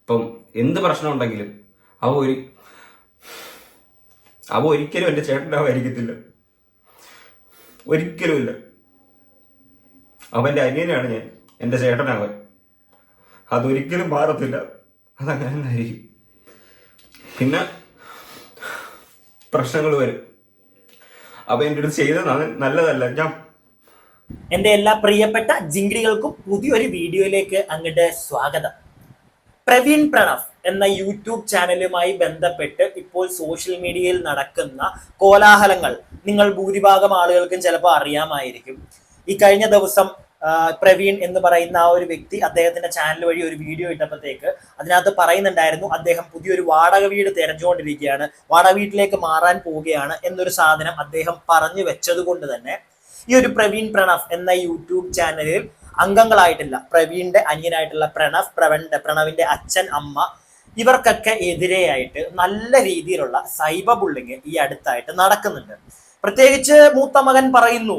ഇപ്പം എന്ത് പ്രശ്നം ഉണ്ടെങ്കിലും അവ ഒരിക്കലും എൻ്റെ ചേട്ടനാവായിരിക്കത്തില്ല, ഒരിക്കലുമില്ല. അവൻ്റെ അനിയനാണ് ഞാൻ, എൻ്റെ ചേട്ടനാവൻ. അതൊരിക്കലും മാറത്തില്ല, അതങ്ങനെ തന്നെ ആയിരിക്കും. പിന്നെ പ്രശ്നങ്ങൾ വരും. അപ്പൊ എൻ്റെ അടുത്ത് ചെയ്തത് നല്ലതല്ല. എൻ്റെ എല്ലാ പ്രിയപ്പെട്ട ജിംഗ്രികൾക്കും പുതിയൊരു വീഡിയോയിലേക്ക് അങ്ങോട്ട് സ്വാഗതം. പ്രവീൺ പ്രണവ് എന്ന യൂട്യൂബ് ചാനലുമായി ബന്ധപ്പെട്ട് ഇപ്പോൾ സോഷ്യൽ മീഡിയയിൽ നടക്കുന്ന കോലാഹലങ്ങൾ നിങ്ങൾ ഭൂരിഭാഗം ആളുകൾക്കും ചിലപ്പോൾ അറിയാമായിരിക്കും. ഈ കഴിഞ്ഞ ദിവസം പ്രവീൺ എന്ന് പറയുന്ന ആ ഒരു വ്യക്തി അദ്ദേഹത്തിന്റെ ചാനൽ വഴി ഒരു വീഡിയോ ഇട്ടപ്പോഴത്തേക്ക് അതിനകത്ത് പറയുന്നുണ്ടായിരുന്നു, അദ്ദേഹം പുതിയൊരു വാടക വീട് തിരഞ്ഞുകൊണ്ടിരിക്കുകയാണ്, വാടക വീട്ടിലേക്ക് മാറാൻ പോവുകയാണ് എന്നൊരു സാധനം അദ്ദേഹം പറഞ്ഞു വെച്ചത് കൊണ്ട് തന്നെ ഈ ഒരു പ്രവീൺ പ്രണവ് എന്ന യൂട്യൂബ് ചാനലിൽ അംഗങ്ങളായിട്ടില്ല പ്രവീണിന്റെ അനിയനായിട്ടുള്ള പ്രണവിന്റെ അച്ഛൻ, അമ്മ, ഇവർക്കൊക്കെ എതിരെയായിട്ട് നല്ല രീതിയിലുള്ള സൈബർ ബുള്ളിങ് ഈ അടുത്തായിട്ട് നടക്കുന്നുണ്ട്. പ്രത്യേകിച്ച് മൂത്ത മകൻ പറയുന്നു,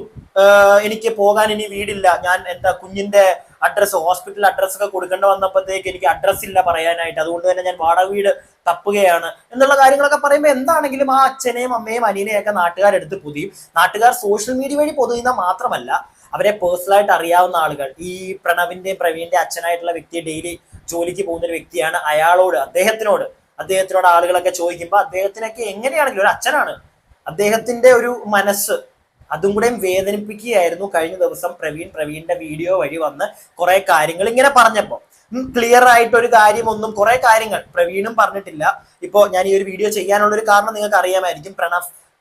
എനിക്ക് പോകാൻ ഇനി വീടില്ല, ഞാൻ എന്താ കുഞ്ഞിന്റെ അഡ്രസ്സ്, ഹോസ്പിറ്റൽ അഡ്രസ്സ് ഒക്കെ കൊടുക്കേണ്ട വന്നപ്പോഴത്തേക്ക് എനിക്ക് അഡ്രസ്സ് ഇല്ല പറയാനായിട്ട്, അതുകൊണ്ട് തന്നെ ഞാൻ വാടക വീട് തപ്പുകയാണ് എന്നുള്ള കാര്യങ്ങളൊക്കെ പറയുമ്പോൾ എന്താണെങ്കിലും ആ അച്ഛനെയും അമ്മയും അനിയനെയും ഒക്കെ നാട്ടുകാരെടുത്ത് പൊതിയും. നാട്ടുകാർ സോഷ്യൽ മീഡിയ വഴി പൊതുയുന്ന മാത്രമല്ല, അവരെ പേഴ്സണലായിട്ട് അറിയാവുന്ന ആളുകൾ, ഈ പ്രണവിന്റെയും പ്രവീണിന്റെ അച്ഛനായിട്ടുള്ള വ്യക്തി ഡെയിലി ജോലിക്ക് പോകുന്ന ഒരു വ്യക്തിയാണ്, അദ്ദേഹത്തിനോട് ആളുകളൊക്കെ ചോദിക്കുമ്പോൾ അദ്ദേഹത്തിനൊക്കെ എങ്ങനെയാണെങ്കിലും ഒരു അച്ഛനാണ്, അദ്ദേഹത്തിന്റെ ഒരു മനസ്സ് അതും കൂടെ വേദനിപ്പിക്കുകയായിരുന്നു. കഴിഞ്ഞ ദിവസം പ്രവീണിന്റെ വീഡിയോ വഴി വന്ന് കുറെ കാര്യങ്ങൾ ഇങ്ങനെ പറഞ്ഞപ്പോ ക്ലിയർ ആയിട്ട് ഒരു കാര്യമൊന്നും കുറെ കാര്യങ്ങൾ പ്രവീണും പറഞ്ഞിട്ടില്ല. ഇപ്പോ ഞാൻ ഈ ഒരു വീഡിയോ ചെയ്യാനുള്ള ഒരു കാരണം നിങ്ങൾക്ക് അറിയാമായിരിക്കും.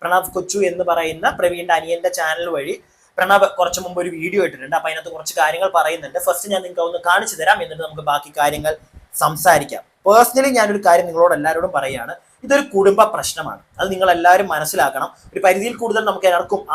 പ്രണവ് കൊച്ചു എന്ന് പറയുന്ന പ്രവീണിന്റെ അനിയന്റെ ചാനൽ വഴി പ്രണവ് കുറച്ചു മുമ്പ് ഒരു വീഡിയോ ഇട്ടിട്ടുണ്ട്. അപ്പൊ അതിനകത്ത് കുറച്ച് കാര്യങ്ങൾ പറയുന്നുണ്ട്. ഫസ്റ്റ് ഞാൻ നിങ്ങൾക്ക് ഒന്ന് കാണിച്ചു തരാം, എന്നിട്ട് നമുക്ക് ബാക്കി കാര്യങ്ങൾ സംസാരിക്കാം. പേഴ്സണലി ഞാനൊരു കാര്യം നിങ്ങളോട് എല്ലാവരോടും പറയുകയാണ്, ഇതൊരു കുടുംബ പ്രശ്നമാണ്. അത് നിങ്ങൾ എല്ലാവരും മനസ്സിലാക്കണം. ഒരു പരിധിയിൽ കൂടുതൽ നമുക്ക്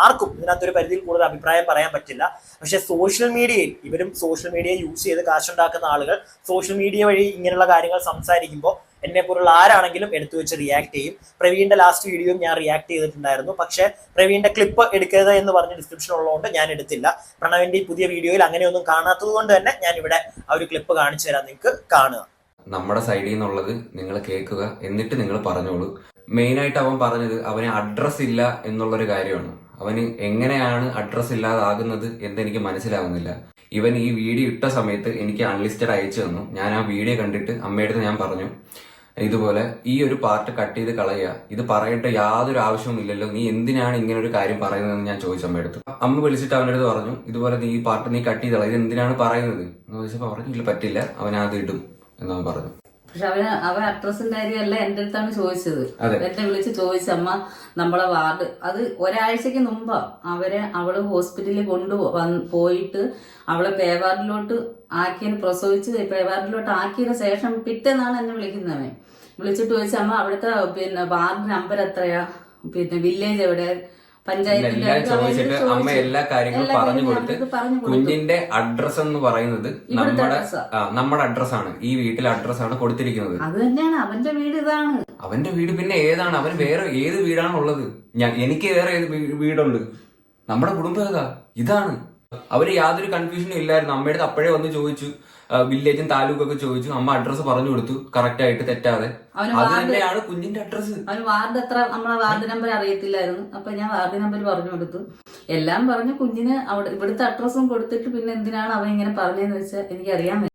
ആർക്കും ഇതിനകത്തൊരു പരിധിയിൽ കൂടുതൽ അഭിപ്രായം പറയാൻ പറ്റില്ല. പക്ഷെ സോഷ്യൽ മീഡിയയിൽ ഇവരും സോഷ്യൽ മീഡിയ യൂസ് ചെയ്ത് കാശുണ്ടാക്കുന്ന ആളുകൾ സോഷ്യൽ മീഡിയ വഴി ഇങ്ങനെയുള്ള കാര്യങ്ങൾ സംസാരിക്കുമ്പോൾ എന്നെ പോലുള്ള ആരാണെങ്കിലും എടുത്തു വെച്ച് റിയാക്ട് ചെയ്യും. പ്രവീണിന്റെ ലാസ്റ്റ് വീഡിയോയും ഞാൻ റിയാക്ട് ചെയ്തിട്ടുണ്ടായിരുന്നു. പക്ഷെ പ്രവീണിന്റെ ക്ലിപ്പ് എടുക്കരുത് എന്ന് പറഞ്ഞ് ഡിസ്ക്രിപ്ഷൻ ഉള്ളതുകൊണ്ട് ഞാൻ എടുത്തില്ല. പ്രണവിന്റെ ഈ പുതിയ വീഡിയോയിൽ അങ്ങനെയൊന്നും കാണാത്തത് കൊണ്ട് തന്നെ ഞാൻ ഇവിടെ ആ ഒരു ക്ലിപ്പ് കാണിച്ചു തരാം, നിങ്ങൾക്ക് കാണുക. നമ്മുടെ സൈഡിൽ നിന്നുള്ളത് നിങ്ങൾ കേൾക്കുക, എന്നിട്ട് നിങ്ങൾ പറഞ്ഞോളൂ. മെയിനായിട്ട് അവൻ പറഞ്ഞത് അവന് അഡ്രസ് ഇല്ല എന്നുള്ളൊരു കാര്യമാണ്. അവന് എങ്ങനെയാണ് അഡ്രസ് ഇല്ലാതാകുന്നത് എന്നെനിക്ക് മനസ്സിലാവുന്നില്ല. ഇവൻ ഈ വീഡിയോ ഇട്ട സമയത്ത് എനിക്ക് അൺലിസ്റ്റഡ് അയച്ചു തന്നു. ഞാൻ ആ വീഡിയോ കണ്ടിട്ട് അമ്മയുടെ ഞാൻ പറഞ്ഞു, ഇതുപോലെ ഈ ഒരു പാർട്ട് കട്ട് ചെയ്ത് കളയുക, ഇത് പറയേണ്ട യാതൊരു ആവശ്യവും ഇല്ലല്ലോ, നീ എന്തിനാണ് ഇങ്ങനെ ഒരു കാര്യം പറയുന്നതെന്ന് ഞാൻ ചോദിച്ചു അമ്മയെടുത്ത്. അമ്മ വിളിച്ചിട്ട് അവൻ്റെ അടുത്ത് പറഞ്ഞു, ഇതുപോലെ നീ ഈ പാർട്ട് നീ കട്ട് ചെയ്ത് കളയുക, ഇത് എന്തിനാണ് പറയുന്നത് എന്ന് ചോദിച്ചപ്പോൾ പറഞ്ഞു, ഇല്ല പറ്റില്ല, അവനത് ഇടും എന്നവൻ പറഞ്ഞു. പക്ഷെ അവൻ അഡ്രസ്സിന്റെ കാര്യമല്ല എന്റെ അടുത്താണ് ചോദിച്ചത്. എന്നെ വിളിച്ച് ചോദിച്ചമ്മ നമ്മളെ വാർഡ്, അത് ഒരാഴ്ചക്ക് മുമ്പാ അവള് ഹോസ്പിറ്റലിൽ പോയിട്ട് അവളെ പേവാർഡിലോട്ട് പ്രസവിച്ച് പേവാർഡിലോട്ട് ആക്കിയതിന് ശേഷം പിറ്റേന്നാണ് എന്നെ വിളിക്കുന്നവൻ. വിളിച്ചിട്ട് ചോദിച്ചമ്മ അവിടുത്തെ വാർഡ് നമ്പർ എത്രയാ, വില്ലേജ് എവിടെ, ചോദിച്ചിട്ട് അമ്മ എല്ലാ കാര്യങ്ങളും പറഞ്ഞു കൊടുത്ത് കുഞ്ഞിന്റെ അഡ്രസ് എന്ന് പറയുന്നത് നമ്മുടെ അഡ്രസ്സാണ്, ഈ വീട്ടിലെ അഡ്രസ്സാണ് കൊടുത്തിരിക്കുന്നത്. അത് തന്നെയാണ് അവന്റെ വീട്, ഇതാണ് അവന്റെ വീട്. പിന്നെ ഏതാണ് അവന് വേറെ ഏത് വീടാണ് ഉള്ളത്? എനിക്ക് വേറെ ഏത് വീടുണ്ട്? നമ്മുടെ കുടുംബം ഏതാ? ഇതാണ്. അവര് യാതൊരു കൺഫ്യൂഷനും ഇല്ലായിരുന്നു. അമ്മയുടെ അപ്പോഴേ വന്ന് ചോദിച്ചു, വില്ലേജും താലൂക്കൊക്കെ ചോദിച്ചു, അമ്മ അഡ്രസ്സ് പറഞ്ഞു കൊടുത്തു കറക്റ്റ് ആയിട്ട്, തെറ്റാതെ. അത് തന്നെയാണ് കുഞ്ഞിന്റെ അഡ്രസ്സ്. അവന് വാർഡ് എത്ര, നമ്മളെ വാർഡ് നമ്പർ അറിയത്തില്ലായിരുന്നു. അപ്പൊ ഞാൻ വാർഡ് നമ്പർ പറഞ്ഞു കൊടുത്തു, എല്ലാം പറഞ്ഞു. കുഞ്ഞിന് അവിടെ ഇവിടുത്തെ അഡ്രസ്സും കൊടുത്തിട്ട് പിന്നെ എന്തിനാണ് അവൻ ഇങ്ങനെ പറഞ്ഞതെന്ന് വെച്ചാൽ എനിക്കറിയാൻ.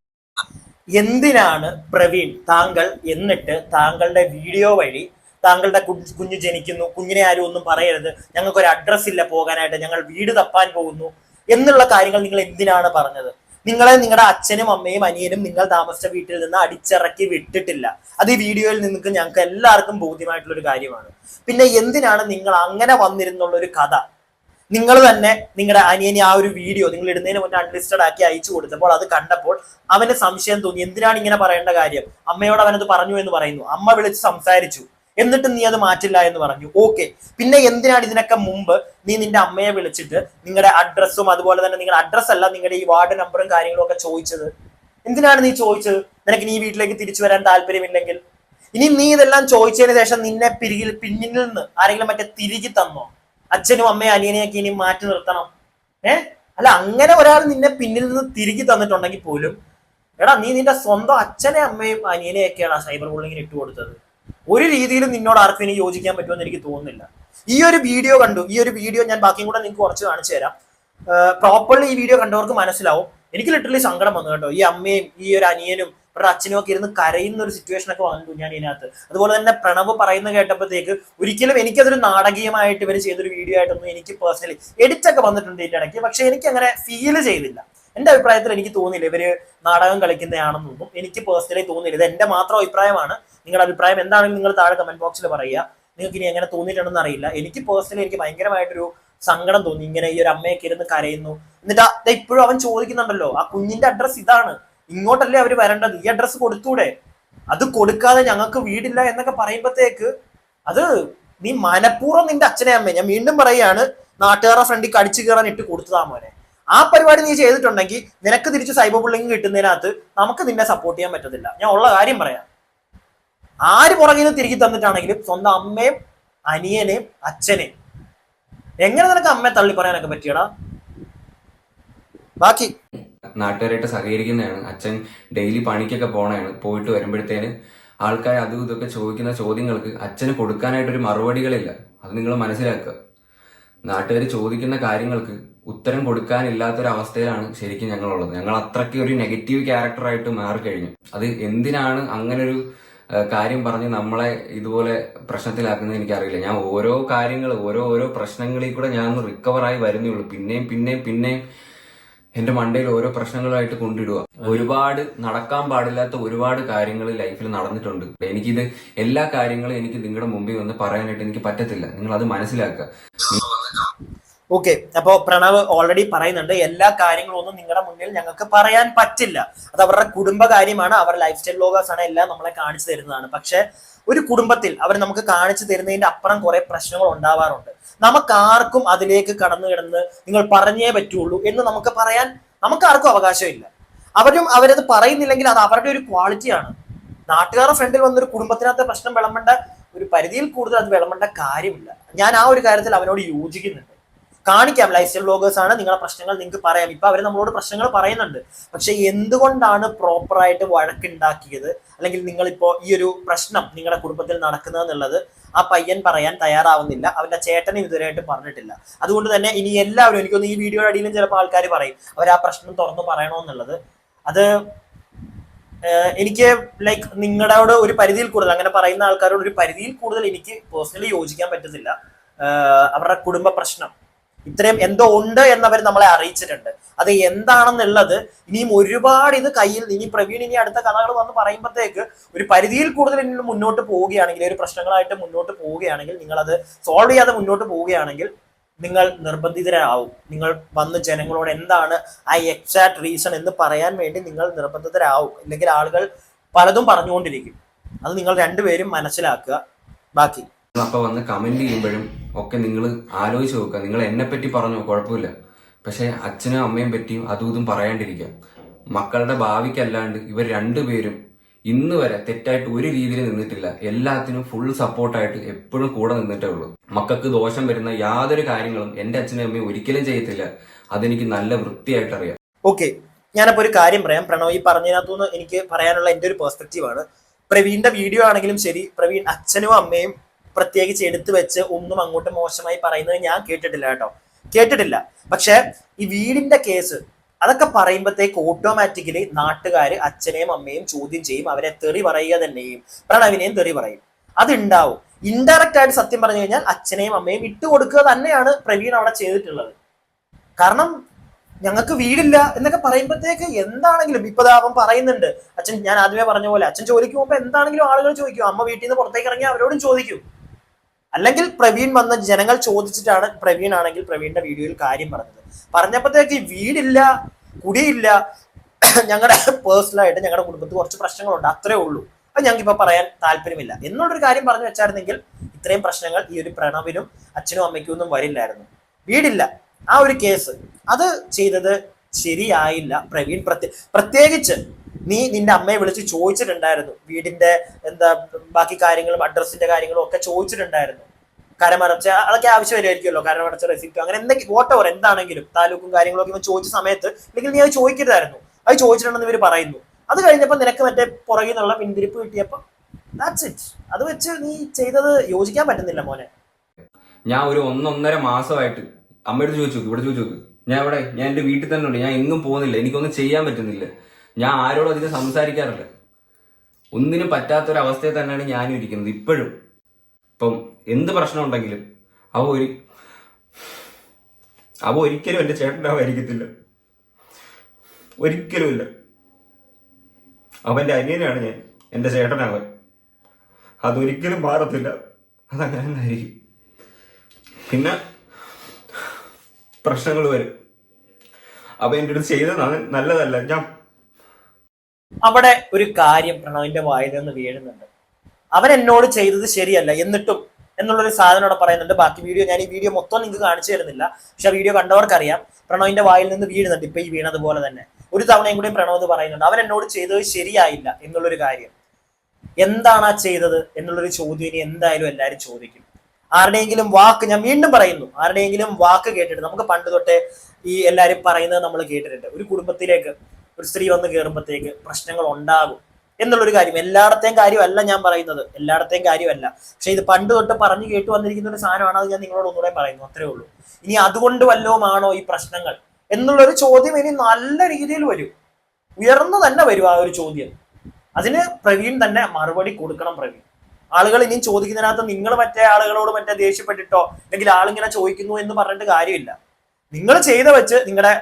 എന്തിനാണ് പ്രവീൺ താങ്കൾ എന്നിട്ട് താങ്കളുടെ വീഡിയോ വഴി താങ്കളുടെ കുഞ്ഞ് ജനിക്കുന്നു, കുഞ്ഞിനെ ആരും ഒന്നും പറയരുത്, ഞങ്ങൾക്കൊരു അഡ്രസ് ഇല്ല പോകാനായിട്ട്, ഞങ്ങൾ വീട് തപ്പാൻ പോകുന്നു എന്നുള്ള കാര്യങ്ങൾ നിങ്ങൾ എന്തിനാണ് പറഞ്ഞത്? നിങ്ങളെ നിങ്ങളുടെ അച്ഛനും അമ്മയും അനിയനും നിങ്ങൾ താമസിച്ച വീട്ടിൽ നിന്ന് അടിച്ചിറക്കി വിട്ടിട്ടില്ല. അത് ഈ വീഡിയോയിൽ നിങ്ങൾക്ക് ഞങ്ങൾക്ക് എല്ലാവർക്കും ബോധ്യമായിട്ടുള്ള ഒരു കാര്യമാണ്. പിന്നെ എന്തിനാണ് നിങ്ങൾ അങ്ങനെ വന്നിരുന്നുള്ള ഒരു കഥ നിങ്ങൾ തന്നെ നിങ്ങളുടെ അനിയനെ ആ ഒരു വീഡിയോ നിങ്ങൾ ഇടുന്നതിന് മുന്നേ അൺലിസ്റ്റഡ് ആക്കി അയച്ചു കൊടുത്തപ്പോൾ അത് കണ്ടപ്പോൾ അവന് സംശയം തോന്നി, എന്തിനാണ് ഇങ്ങനെ പറയേണ്ട കാര്യം? അമ്മയോട് അവനത് പറഞ്ഞു എന്ന് പറയുന്നു, അമ്മ വിളിച്ച് സംസാരിച്ചു, എന്നിട്ട് നീ അത് മാറ്റില്ല എന്ന് പറഞ്ഞു. ഓക്കെ, പിന്നെ എന്തിനാണ് ഇതിനൊക്കെ മുമ്പ് നീ നിന്റെ അമ്മയെ വിളിച്ചിട്ട് നിങ്ങളുടെ അഡ്രസ്സും അതുപോലെ തന്നെ നിങ്ങളുടെ അഡ്രസ് അല്ല നിങ്ങളുടെ ഈ വാർഡ് നമ്പറും കാര്യങ്ങളും ഒക്കെ ചോദിച്ചത്? എന്തിനാണ് നീ ചോദിച്ചത്? നിനക്ക് നീ വീട്ടിലേക്ക് തിരിച്ചു വരാൻ താല്പര്യമില്ലെങ്കിൽ ഇനി നീ ഇതെല്ലാം ചോദിച്ചതിന് ശേഷം നിന്നെ പിന്നിൽ നിന്ന് ആരെങ്കിലും മറ്റേ തിരികെ തന്നോ? അച്ഛനും അമ്മയും അനിയനെയൊക്കെ ഇനി മാറ്റി നിർത്തണം? അല്ല, അങ്ങനെ ഒരാൾ നിന്നെ പിന്നിൽ നിന്ന് തിരികെ തന്നിട്ടുണ്ടെങ്കിൽ പോലും എടാ നീ നിന്റെ സ്വന്തം അച്ഛനെ അമ്മയും അനിയനെയൊക്കെയാണ് സൈബർ ബുള്ളിങ്ങിന് ഇട്ടുകൊടുത്തത്. ഒരു രീതിയിലും നിന്നോട് ആർക്കും ഇനി യോജിക്കാൻ പറ്റുമെന്ന് എനിക്ക് തോന്നുന്നില്ല. ഈ ഒരു വീഡിയോ കണ്ടു, ഈ ഒരു വീഡിയോ ഞാൻ ബാക്കിയും കൂടെ നിങ്ങൾക്ക് കുറച്ച് കാണിച്ചു തരാം. പ്രോപ്പർലി ഈ വീഡിയോ കണ്ടവർക്ക് മനസ്സിലാവും. എനിക്ക് ലിറ്ററലി സങ്കടം വന്നു കേട്ടോ. ഈ അമ്മയും ഈ ഒരു അനിയനും അവരുടെ അച്ഛനും ഒക്കെ ഇരുന്ന് കരയുന്ന ഒരു സിറ്റുവേഷൻ ഒക്കെ വന്നു ഞാൻ ഇതിനകത്ത്. അതുപോലെ തന്നെ പ്രണവ് പറയുന്ന കേട്ടപ്പോഴത്തേക്ക് ഒരിക്കലും എനിക്കതൊരു നാടകീയമായിട്ട് ഇവർ ചെയ്തൊരു വീഡിയോ ആയിട്ടൊന്നും എനിക്ക് പേഴ്സണലി എഡിറ്റ് ഒക്കെ വന്നിട്ടുണ്ട് ഇതിന്റെ ഇടയ്ക്ക്, പക്ഷെ എനിക്ക് അങ്ങനെ ഫീൽ ചെയ്തില്ല. എന്റെ അഭിപ്രായത്തിൽ എനിക്ക് തോന്നിയില്ല ഇവര് നാടകം കളിക്കുന്നതാണെന്നൊന്നും എനിക്ക് പേഴ്സണലി തോന്നിയില്ല. ഇത് എന്റെ മാത്രം അഭിപ്രായമാണ്. നിങ്ങളുടെ അഭിപ്രായം എന്താണെങ്കിലും നിങ്ങൾ താഴെ കമന്റ് ബോക്സിൽ പറയുക. നിങ്ങൾക്ക് ഇനി എങ്ങനെ തോന്നിയിട്ടുണ്ടെന്ന് അറിയില്ല. എനിക്ക് പേഴ്സണലി എനിക്ക് ഭയങ്കരമായിട്ടൊരു സങ്കടം തോന്നി. ഇങ്ങനെ ഈ ഒരു അമ്മയൊക്കെ ഇരുന്ന് കരയുന്നു. എന്നിട്ട് ഇപ്പോഴും അവൻ ചോദിക്കുന്നുണ്ടല്ലോ, ആ കുഞ്ഞിന്റെ അഡ്രസ് ഇതാണ്, ഇങ്ങോട്ടല്ലേ അവര് വരേണ്ടത്, ഈ അഡ്രസ് കൊടുത്തൂടെ, അത് കൊടുക്കാതെ ഞങ്ങൾക്ക് വീടില്ല എന്നൊക്കെ പറയുമ്പോഴത്തേക്ക് അത് നീ മനഃപൂർവ്വം നിന്റെ അച്ഛനെ അമ്മയെ, ഞാൻ വീണ്ടും പറയുകയാണ്, നാട്ടുകാരുടെ ഫ്രണ്ടിൽ കടിച്ചു കയറാൻ ഇട്ട് കൊടുത്തതാ മോനെ. ആ പരിപാടി നീ ചെയ്തിട്ടുണ്ടെങ്കിൽ നിനക്ക് തിരിച്ച് സൈബർ ബുള്ളിങ് കിട്ടുന്നതിനകത്ത് നമുക്ക് നിന്നെ സപ്പോർട്ട് ചെയ്യാൻ പറ്റത്തില്ല. ഞാൻ ഉള്ള കാര്യം പറയാം. ആര് പുറകിൽ നിന്ന് തിരികെ തന്നിട്ടാണെങ്കിലും സ്വന്തം അമ്മയും അനിയനെയും അച്ഛനെയും എങ്ങനെ നിനക്ക് അമ്മയെ തള്ളി പറയാനൊക്കെ പറ്റിയടാ? ബാക്കി നാട്ടുകാരായിട്ട് സഹകരിക്കുന്നതാണ്. അച്ഛൻ ഡെയിലി പണിക്കൊക്കെ പോണതാണ്. പോയിട്ട് വരുമ്പോഴത്തേന് ആൾക്കാർ അതും ഇതൊക്കെ ചോദിക്കുന്ന ചോദ്യങ്ങൾക്ക് അച്ഛന് കൊടുക്കാനായിട്ടൊരു മറുപടികളില്ല. അത് നിങ്ങൾ മനസ്സിലാക്കുക. നാട്ടുകാർ ചോദിക്കുന്ന കാര്യങ്ങൾക്ക് ഉത്തരം കൊടുക്കാനില്ലാത്തൊരവസ്ഥയിലാണ് ശരിക്കും ഞങ്ങളുള്ളത്. ഞങ്ങൾ അത്രയ്ക്ക് ഒരു നെഗറ്റീവ് ക്യാരക്ടറായിട്ട് മാറിക്കഴിഞ്ഞു. അത് എന്തിനാണ് അങ്ങനൊരു കാര്യം പറഞ്ഞ് നമ്മളെ ഇതുപോലെ പ്രശ്നത്തിലാക്കുന്നത് എനിക്കറിയില്ല. ഞാൻ ഓരോ കാര്യങ്ങൾ ഓരോ പ്രശ്നങ്ങളിൽ കൂടെ ഞാൻ റിക്കവറായി വരുന്നേ ഉള്ളൂ. പിന്നെയും എന്റെ മണ്ടയിൽ ഓരോ പ്രശ്നങ്ങളായിട്ട് കൊണ്ടിടുക. ഒരുപാട് നടക്കാൻ പാടില്ലാത്ത ഒരുപാട് കാര്യങ്ങൾ ലൈഫിൽ നടന്നിട്ടുണ്ട്. എനിക്കിത് എല്ലാ കാര്യങ്ങളും എനിക്ക് നിങ്ങളുടെ മുമ്പിൽ വന്ന് പറയാനായിട്ട് എനിക്ക് പറ്റത്തില്ല. നിങ്ങൾ അത് മനസ്സിലാക്കുക. ഓക്കെ, അപ്പോ പ്രണവ് ഓൾറെഡി പറയുന്നുണ്ട് എല്ലാ കാര്യങ്ങളും ഒന്നും നിങ്ങളുടെ മുന്നിൽ ഞങ്ങൾക്ക് പറയാൻ പറ്റില്ല. അത് അവരുടെ കുടുംബകാര്യമാണ്, അവർ ലൈഫ് സ്റ്റൈൽ വ്ലോഗേഴ്സ് ആണ്, എല്ലാം നമ്മളെ കാണിച്ചു തരുന്നതാണ്. പക്ഷെ ഒരു കുടുംബത്തിൽ അവർ നമുക്ക് കാണിച്ചു തരുന്നതിന്റെ അപ്പുറം കുറെ പ്രശ്നങ്ങൾ ഉണ്ടാവാറുണ്ട്. നമുക്ക് ആർക്കും അതിലേക്ക് കടന്നു കിടന്ന് നിങ്ങൾ പറഞ്ഞേ പറ്റുള്ളൂ എന്ന് നമുക്ക് പറയാൻ നമുക്ക് ആർക്കും അവകാശമില്ല. അവരത് പറയുന്നില്ലെങ്കിൽ അത് അവരുടെ ഒരു ക്വാളിറ്റിയാണ്. നാട്ടുകാരുടെ ഫ്രണ്ടിൽ വന്നൊരു കുടുംബത്തിനകത്ത് പ്രശ്നം വിളമ്പേണ്ട ഒരു പരിധിയിൽ കൂടുതൽ അത് വിളമ്പേണ്ട കാര്യമില്ല. ഞാൻ ആ ഒരു കാര്യത്തിൽ അവനോട് യോജിക്കുന്നുണ്ട്. കാണിക്കാം, ലൈഫ് സ്റ്റൈൽ വ്ലോഗേഴ്സ് ആണ്, നിങ്ങളുടെ പ്രശ്നങ്ങൾ നിങ്ങൾക്ക് പറയാം. ഇപ്പൊ അവർ നമ്മളോട് പ്രശ്നങ്ങൾ പറയുന്നുണ്ട്. പക്ഷെ എന്തുകൊണ്ടാണ് പ്രോപ്പറായിട്ട് വഴക്കുണ്ടാക്കിയത്, അല്ലെങ്കിൽ നിങ്ങളിപ്പോ ഈ ഒരു പ്രശ്നം നിങ്ങളുടെ കുടുംബത്തിൽ നടക്കുന്നത് എന്നുള്ളത് ആ പയ്യൻ പറയാൻ തയ്യാറാവുന്നില്ല. അവന്റെ ചേട്ടനും ഇതുവരെയായിട്ട് പറഞ്ഞിട്ടില്ല. അതുകൊണ്ട് തന്നെ ഇനി എല്ലാവരും, എനിക്കൊന്ന് ഈ വീഡിയോയുടെ അടിയിലും ചിലപ്പോൾ ആൾക്കാർ പറയും അവർ ആ പ്രശ്നം തുറന്നു പറയണമെന്നുള്ളത്. അത് എനിക്ക് ലൈക്ക് നിങ്ങളോട് ഒരു പരിധിയിൽ കൂടുതൽ, അങ്ങനെ പറയുന്ന ആൾക്കാരോട് ഒരു പരിധിയിൽ കൂടുതൽ എനിക്ക് പേഴ്സണലി യോജിക്കാൻ പറ്റുന്നില്ല. അവരുടെ കുടുംബ പ്രശ്നം ഇത്രയും എന്തോ ഉണ്ട് എന്നവർ നമ്മളെ അറിയിച്ചിട്ടുണ്ട്. അത് എന്താണെന്നുള്ളത് ഇനിയും ഒരുപാട് ഇത് കയ്യിൽ, ഇനി പ്രവീൺ ഇനി അടുത്ത കഥകൾ വന്ന് പറയുമ്പോഴത്തേക്ക് ഒരു പരിധിയിൽ കൂടുതൽ ഇനി മുന്നോട്ട് പോവുകയാണെങ്കിൽ, ഒരു പ്രശ്നങ്ങളായിട്ട് മുന്നോട്ട് പോവുകയാണെങ്കിൽ, നിങ്ങൾ അത് സോൾവ് ചെയ്യാതെ മുന്നോട്ട് പോവുകയാണെങ്കിൽ നിങ്ങൾ നിർബന്ധിതരാവും. നിങ്ങൾ വന്ന് ജനങ്ങളോട് എന്താണ് ആ എക്സാക്ട് റീസൺ എന്ന് പറയാൻ വേണ്ടി നിങ്ങൾ നിർബന്ധിതരാവും. അല്ലെങ്കിൽ ആളുകൾ പലതും പറഞ്ഞുകൊണ്ടിരിക്കും. അത് നിങ്ങൾ രണ്ടുപേരും മനസ്സിലാക്കുക. ബാക്കി അപ്പൊ വന്ന് കമന്റ് ചെയ്യുമ്പോഴും ഒക്കെ നിങ്ങൾ ആലോചിച്ച് നോക്കുക. നിങ്ങൾ എന്നെ പറ്റി പറഞ്ഞോ, കുഴപ്പമില്ല. പക്ഷെ അച്ഛനും അമ്മയും പറ്റിയും അതും ഇതും പറയാണ്ടിരിക്കുക. മക്കളുടെ ഭാവിക്കല്ലാണ്ട് ഇവർ രണ്ടുപേരും ഇന്ന് വരെ തെറ്റായിട്ട് ഒരു രീതിയിൽ നിന്നിട്ടില്ല. എല്ലാത്തിനും ഫുൾ സപ്പോർട്ടായിട്ട് എപ്പോഴും കൂടെ നിന്നിട്ടേ ഉള്ളൂ. മക്കൾക്ക് ദോഷം വരുന്ന യാതൊരു കാര്യങ്ങളും എന്റെ അച്ഛനും അമ്മയും ഒരിക്കലും ചെയ്യത്തില്ല. അതെനിക്ക് നല്ല വൃത്തിയായിട്ട് അറിയാം. ഓക്കെ, ഞാനപ്പോ ഒരു കാര്യം പറയാം. പ്രണവ് ഈ പറഞ്ഞതിനകത്തുനിന്ന് എനിക്ക് പറയാനുള്ള എന്റെ ഒരു പെർസ്പെക്റ്റീവാണ്. പ്രവീണിന്റെ വീഡിയോ ആണെങ്കിലും ശരി, പ്രവീൺ അച്ഛനും അമ്മയും പ്രത്യേകിച്ച് എടുത്തു വെച്ച് ഒന്നും അങ്ങോട്ട് മോശമായി പറയുന്നത് ഞാൻ കേട്ടിട്ടില്ല കേട്ടോ, കേട്ടിട്ടില്ല. പക്ഷെ ഈ വീടിന്റെ കേസ് അതൊക്കെ പറയുമ്പോഴത്തേക്ക് ഓട്ടോമാറ്റിക്കലി നാട്ടുകാര് അച്ഛനെയും അമ്മയും ചോദ്യം ചെയ്യും. അവരെ തെറി പറയുക തന്നെയും, പ്രണവിനെയും തെറി പറയും. അതുണ്ടാവും. ഇൻഡയറക്റ്റ് ആയിട്ട് സത്യം പറഞ്ഞു കഴിഞ്ഞാൽ അച്ഛനെയും അമ്മയും ഇട്ടുകൊടുക്കുക തന്നെയാണ് പ്രവീൺ അവിടെ ചെയ്തിട്ടുള്ളത്. കാരണം ഞങ്ങൾക്ക് വീടില്ല എന്നൊക്കെ പറയുമ്പോഴത്തേക്ക് എന്താണെങ്കിലും, ഇപ്പൊ അവൻ പറയുന്നുണ്ട്, അച്ഛൻ, ഞാൻ ആദ്യമേ പറഞ്ഞ പോലെ അച്ഛൻ ജോലിക്ക് പോകുമ്പോൾ എന്താണെങ്കിലും ആളുകൾ ചോദിക്കും. അമ്മ വീട്ടിൽ നിന്ന് പുറത്തേക്ക് ഇറങ്ങി അവരോടും ചോദിക്കും. അല്ലെങ്കിൽ പ്രവീൺ വന്ന ജനങ്ങൾ ചോദിച്ചിട്ടാണ് പ്രവീൺ ആണെങ്കിൽ പ്രവീണിന്റെ വീഡിയോയിൽ കാര്യം പറഞ്ഞപ്പോഴത്തേക്ക് വീടില്ല, കുടിയില്ല, ഞങ്ങളുടെ പേഴ്സണലായിട്ട് ഞങ്ങളുടെ കുടുംബത്തിൽ കുറച്ച് പ്രശ്നങ്ങളുണ്ട്, അത്രേ ഉള്ളൂ, അത് ഞങ്ങൾക്ക് ഇപ്പൊ പറയാൻ താല്പര്യമില്ല എന്നുള്ളൊരു കാര്യം പറഞ്ഞു വെച്ചായിരുന്നെങ്കിൽ ഇത്രയും പ്രശ്നങ്ങൾ ഈ ഒരു പ്രണവിനും അച്ഛനും അമ്മയ്ക്കും ഒന്നും വരില്ലായിരുന്നു. വീടില്ല, ആ ഒരു കേസ് അത് ചെയ്തത് ശരിയായില്ല. പ്രവീൺ പ്രത്യേകിച്ച് നീ നിന്റെ അമ്മയെ വിളിച്ച് ചോദിച്ചിട്ടുണ്ടായിരുന്നു, വീടിന്റെ എന്താ ബാക്കി കാര്യങ്ങളും അഡ്രസ്സിന്റെ കാര്യങ്ങളും ഒക്കെ ചോദിച്ചിട്ടുണ്ടായിരുന്നു. കരമടച്ച അതൊക്കെ ആവശ്യം വരുമായിരിക്കുമല്ലോ, കരമടച്ച റെസിപ്റ്റ് അങ്ങനെ എന്തെങ്കിലും വോട്ടോവർ എന്താണെങ്കിലും താലൂക്കും കാര്യങ്ങളൊക്കെ ഇവൻ ചോദിച്ച സമയത്ത്, അല്ലെങ്കിൽ നീ അത് ചോദിക്കരുതായിരുന്നു. അത് ചോദിച്ചിട്ടുണ്ടെന്ന് ഇവർ പറയുന്നു. അത് കഴിഞ്ഞപ്പോൾ നിനക്ക് മറ്റേ പുറകിൽ നിന്നുള്ള പിന്തിരിപ്പ് കിട്ടിയപ്പോൾ ദാറ്റ്സ് ഇറ്റ്. അത് വെച്ച് നീ ചെയ്തത് യോജിക്കാൻ പറ്റുന്നില്ല മോനെ. ഞാൻ ഒരു 1.5 മാസമായിട്ട് അമ്മയോട് ചോദിച്ചു നോക്ക്, ഇവിടെ ചോദിച്ചു നോക്ക്, ഞാൻ എന്റെ വീട്ടിൽ തന്നെ ഉണ്ട്, ഞാൻ എങ്ങും പോകുന്നില്ല, എനിക്കൊന്നും ചെയ്യാൻ പറ്റുന്നില്ല, ഞാൻ ആരോടും അധികം സംസാരിക്കാറില്ല, ഒന്നിനും പറ്റാത്തൊരവസ്ഥയിൽ തന്നെയാണ് ഞാനും ഇരിക്കുന്നത് ഇപ്പോഴും. ഇപ്പം എന്ത് പ്രശ്നം ഉണ്ടെങ്കിലും അവ ഒരിക്കലും എന്റെ ചേട്ടനാവായിരിക്കത്തില്ല, ഒരിക്കലുമില്ല. അവന്റെ അനിയനാണ് ഞാൻ, എന്റെ ചേട്ടനാവൻ. അതൊരിക്കലും മാറത്തില്ല, അതങ്ങനെ തന്നെ ആയിരിക്കും. പിന്നെ പ്രശ്നങ്ങൾ വരും. അപ്പൊ എന്റെ അടുത്ത് ചെയ്തത് നല്ലതല്ല. അവിടെ ഒരു കാര്യം പ്രണവിന്റെ വായിൽ നിന്ന് വീഴുന്നുണ്ട്. അവൻ എന്നോട് ചെയ്തത് ശരിയല്ല എന്നിട്ടും എന്നുള്ളൊരു സാധനം അവിടെ പറയുന്നുണ്ട്. ബാക്കി വീഡിയോ ഞാൻ ഈ വീഡിയോ മൊത്തം നിങ്ങൾക്ക് കാണിച്ചു തരുന്നില്ല, പക്ഷെ വീഡിയോ കണ്ടവർക്കറിയാം പ്രണവിന്റെ വായിൽ നിന്ന് വീഴുന്നുണ്ട്. ഇപ്പൊ ഈ വീണതുപോലെ തന്നെ ഒരു തവണയും കൂടി പ്രണവ് പറയുന്നുണ്ട്, അവൻ എന്നോട് ചെയ്തത് ശരിയായില്ല എന്നുള്ളൊരു കാര്യം. എന്താണ് ആ ചെയ്തത് എന്നുള്ളൊരു ചോദ്യം ഇനി എന്തായാലും എല്ലാവരും ചോദിക്കും. ആരുടെയെങ്കിലും വാക്ക്, ഞാൻ വീണ്ടും പറയുന്നു, ആരുടെയെങ്കിലും വാക്ക് കേട്ടിട്ട്, നമുക്ക് പണ്ട് തൊട്ടേ ഈ എല്ലാവരും പറയുന്നത് നമ്മൾ കേട്ടിട്ടുണ്ട്, ഒരു കുടുംബത്തിലേക്ക് ഒരു സ്ത്രീ വന്ന് കയറുമ്പോഴത്തേക്ക് പ്രശ്നങ്ങൾ ഉണ്ടാകും എന്നുള്ളൊരു കാര്യം. എല്ലായിടത്തെയും കാര്യമല്ല ഞാൻ പറയുന്നത്, എല്ലായിടത്തെയും കാര്യമല്ല, പക്ഷെ ഇത് പണ്ട് തൊട്ട് പറഞ്ഞു കേട്ടു വന്നിരിക്കുന്ന ഒരു സാധനമാണ്. അത് ഞാൻ നിങ്ങളോട് ഒന്നുകൂടെ പറയുന്നു, അത്രേ ഉള്ളൂ. ഇനി അതുകൊണ്ട് വല്ലതുമാണോ ഈ പ്രശ്നങ്ങൾ എന്നുള്ളൊരു ചോദ്യം ഇനി നല്ല രീതിയിൽ വരും, ഉയർന്നു തന്നെ വരും ആ ഒരു ചോദ്യം. അതിന് പ്രവീൺ തന്നെ മറുപടി കൊടുക്കണം. പ്രവീൺ, ആളുകൾ ഇനിയും ചോദിക്കുന്നതിനകത്ത് നിങ്ങൾ മറ്റേ ആളുകളോട് മറ്റേ ദേഷ്യപ്പെട്ടിട്ടോ അല്ലെങ്കിൽ ആളിങ്ങനെ ചോദിക്കുന്നു എന്ന് പറഞ്ഞിട്ട് കാര്യമില്ല. നിങ്ങൾ ചെയ്ത വെച്ച് നിങ്ങളുടെ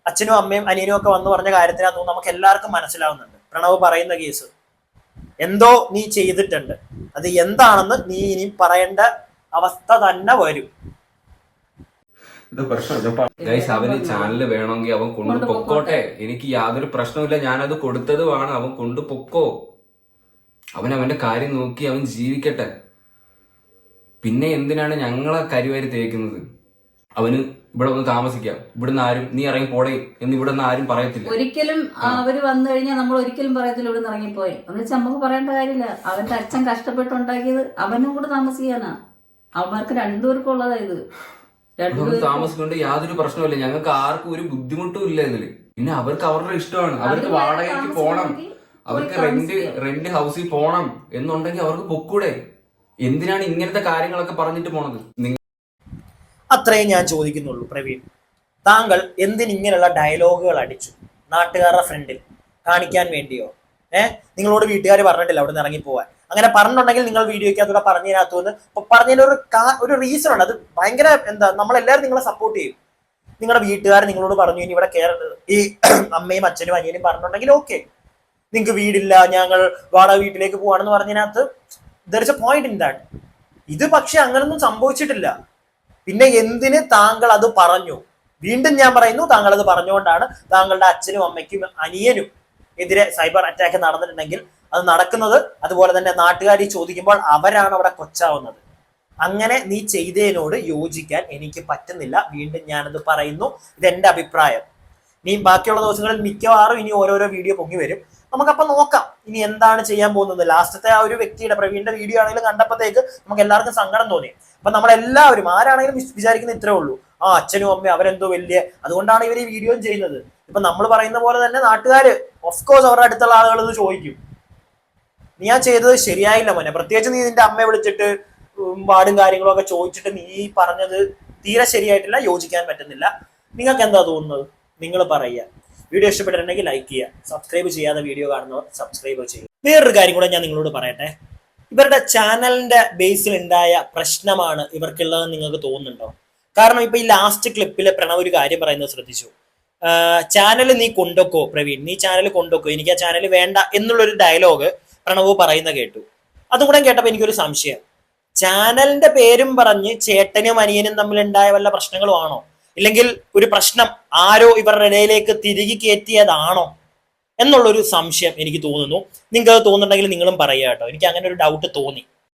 അച്ഛനും അമ്മയും അനിയനും ഒക്കെ വന്ന് പറഞ്ഞ കാര്യത്തിനകത്ത് നമുക്ക് എല്ലാവർക്കും മനസ്സിലാവുന്നുണ്ട്. പ്രണവ് പറയുന്ന കേസ് എന്തോ നീ ചെയ്തിട്ടുണ്ട്, അത് എന്താണെന്ന് നീ ഇനി പറയേണ്ട അവസ്ഥ തന്നെ വരും. അവന് ചാനല് വേണമെങ്കിൽ അവൻ കൊണ്ടു പൊക്കോട്ടെ, എനിക്ക് യാതൊരു പ്രശ്നമില്ല, ഞാനത് കൊടുത്തതുമാണ്, അവൻ കൊണ്ടു പൊക്കോ. അവന്റെ കാര്യം നോക്കി അവൻ ജീവിക്കട്ടെ. പിന്നെ എന്തിനാണ് ഞങ്ങളെ കരിവാരി തേക്കുന്നത്? അവന് ഇവിടെ ഒന്ന് താമസിക്കാം, ഇവിടുന്ന് ആരും നീ ഇറങ്ങി പോടേ എന്ന് ഇവിടെ നിന്ന് ആരും പറയത്തില്ല. ഒരിക്കലും അവര് വന്നു കഴിഞ്ഞാൽ നമ്മൾ ഒരിക്കലും പറയത്തില്ല ഇവിടെ നിന്ന് ഇറങ്ങിപ്പോയി എന്ന് വെച്ചാൽ നമുക്ക് പറയേണ്ട കാര്യമില്ല. അവന്റെ അച്ഛൻ കഷ്ടപ്പെട്ടുണ്ടാക്കിയത് അവനും കൂടെ താമസിക്കാനാ, അവന്മാർക്ക് രണ്ടുപേർക്കും ഉള്ളതാ ഇത്. താമസിക്കൊണ്ട് യാതൊരു പ്രശ്നമില്ല, ഞങ്ങൾക്ക് ആർക്കും ഒരു ബുദ്ധിമുട്ടും ഇല്ല ഇതില്. പിന്നെ അവർക്ക് അവരുടെ ഇഷ്ടമാണ്, അവർക്ക് വാടകയ്ക്ക് പോണം, അവർക്ക് റെന്റ് ഹൗസിൽ പോണം എന്നുണ്ടെങ്കിൽ അവർക്ക് പൊക്കൂടെ. എന്തിനാണ് ഇങ്ങനത്തെ കാര്യങ്ങളൊക്കെ പറഞ്ഞിട്ട് പോണത്? അത്രയും ഞാൻ ചോദിക്കുന്നുള്ളൂ. പ്രവീൺ, താങ്കൾ എന്തിനിങ്ങനെയുള്ള ഡയലോഗുകൾ അടിച്ചു നാട്ടുകാരുടെ ഫ്രണ്ടിൽ കാണിക്കാൻ വേണ്ടിയോ? നിങ്ങളോട് വീട്ടുകാർ പറഞ്ഞിട്ടില്ല അവിടെ നിന്ന് ഇറങ്ങിപ്പോവാൻ. അങ്ങനെ പറഞ്ഞിട്ടുണ്ടെങ്കിൽ നിങ്ങൾ വീഡിയോയ്ക്കകത്തൂടെ പറഞ്ഞതിനകത്തുനിന്ന് പറഞ്ഞതിന് ഒരു റീസൺ ഉണ്ട്. അത് ഭയങ്കര എന്താ, നമ്മളെല്ലാവരും നിങ്ങളെ സപ്പോർട്ട് ചെയ്യും. നിങ്ങളുടെ വീട്ടുകാർ നിങ്ങളോട് പറഞ്ഞു ഇനി ഇവിടെ ഈ അമ്മയും അച്ഛനും അനിയനും പറഞ്ഞിട്ടുണ്ടെങ്കിൽ ഓക്കെ, നിങ്ങൾക്ക് വീടില്ല, ഞങ്ങൾ വാടക വീട്ടിലേക്ക് പോവാണെന്ന് പറഞ്ഞതിനകത്ത് there is a point in that. ഇത് പക്ഷെ അങ്ങനൊന്നും സംഭവിച്ചിട്ടില്ല. പിന്നെ എന്തിന് താങ്കൾ അത് പറഞ്ഞു? വീണ്ടും ഞാൻ പറയുന്നു, താങ്കൾ അത് പറഞ്ഞുകൊണ്ടാണ് താങ്കളുടെ അച്ഛനും അമ്മയ്ക്കും അനിയനും എതിരെ സൈബർ അറ്റാക്ക് നടന്നിട്ടുണ്ടെങ്കിൽ അത് നടക്കുന്നത്. അതുപോലെ തന്നെ നാട്ടുകാർ ചോദിക്കുമ്പോൾ അവരാണ് അവിടെ കൊച്ചാവുന്നത്. അങ്ങനെ നീ ചെയ്തതിനോട് യോജിക്കാൻ എനിക്ക് പറ്റുന്നില്ല. വീണ്ടും ഞാനത് പറയുന്നു, ഇതെന്റെ അഭിപ്രായം. ഇനി ബാക്കിയുള്ള ദിവസങ്ങളിൽ മിക്കവാറും ഇനി ഓരോരോ വീഡിയോ പൊങ്ങി വരും. നമുക്കപ്പം നോക്കാം ഇനി എന്താണ് ചെയ്യാൻ പോകുന്നത്. ലാസ്റ്റത്തെ ആ ഒരു വ്യക്തിയുടെ പ്രവീണിന്റെ വീഡിയോ ആണെങ്കിലും കണ്ടപ്പോഴത്തേക്ക് നമുക്ക് എല്ലാവർക്കും സങ്കടം തോന്നി. അപ്പൊ നമ്മളെല്ലാവരും ആരാണെങ്കിലും വിചാരിക്കുന്ന ഇത്രേ ഉള്ളൂ, ആ അച്ഛനും അമ്മയും അവരെന്തോ വലിയ, അതുകൊണ്ടാണ് ഇവർ ഈ വീഡിയോ ചെയ്യുന്നത്. ഇപ്പൊ നമ്മൾ പറയുന്ന പോലെ തന്നെ നാട്ടുകാര് ഓഫ്കോഴ്സ് അവരുടെ അടുത്തുള്ള ആളുകൾ ഇത് ചോദിക്കും, നീ ആ ചെയ്തത് ശരിയായില്ല മോനെ. പ്രത്യേകിച്ച് നീ നിന്റെ അമ്മയെ വിളിച്ചിട്ട് പാടും കാര്യങ്ങളും ഒക്കെ ചോദിച്ചിട്ട് നീ പറഞ്ഞത് തീരെ ശരിയായിട്ടില്ല, യോജിക്കാൻ പറ്റുന്നില്ല. നിങ്ങൾക്ക് എന്താ തോന്നുന്നത്? നിങ്ങൾ പറയുക. വീഡിയോ ഇഷ്ടപ്പെട്ടിട്ടുണ്ടെങ്കിൽ ലൈക്ക് ചെയ്യുക, സബ്സ്ക്രൈബ് ചെയ്യാതെ വീഡിയോ കാണുന്നവർ സബ്സ്ക്രൈബ് ചെയ്യുക. വേറൊരു കാര്യം കൂടെ ഞാൻ നിങ്ങളോട് പറയട്ടെ, ഇവരുടെ ചാനലിന്റെ ബേസിൽ ഉണ്ടായ പ്രശ്നമാണ് ഇവർക്കുള്ളതെന്ന് നിങ്ങൾക്ക് തോന്നുന്നുണ്ടോ? കാരണം ഇപ്പൊ ഈ ലാസ്റ്റ് ക്ലിപ്പിൽ പ്രണവ് ഒരു കാര്യം പറയുന്നത് ശ്രദ്ധിച്ചു. ചാനൽ നീ കൊണ്ടുവെക്കോ പ്രവീൺ, നീ ചാനൽ കൊണ്ടുവെക്കോ, എനിക്ക് ആ ചാനൽ വേണ്ട എന്നുള്ളൊരു ഡയലോഗ് പ്രണവ് പറയുന്ന കേട്ടു. അതും കൂടെ കേട്ടപ്പോൾ എനിക്കൊരു സംശയം, ചാനലിന്റെ പേരും പറഞ്ഞ് ചേട്ടനും അനിയനും തമ്മിൽ ഉണ്ടായ വല്ല പ്രശ്നങ്ങളും ആണോ, ഇല്ലെങ്കിൽ ഒരു പ്രശ്നം ആരോ ഇവരുടെ ഇടയിലേക്ക് തിരികെ കയറ്റിയതാണോ എന്നുള്ളൊരു സംശയം എനിക്ക് തോന്നുന്നു. നിങ്ങൾക്ക് അത് തോന്നുന്നുണ്ടെങ്കിൽ നിങ്ങളും പറയുക കേട്ടോ. എനിക്ക് അങ്ങനെ ഒരു ഡൗട്ട് തോന്നി.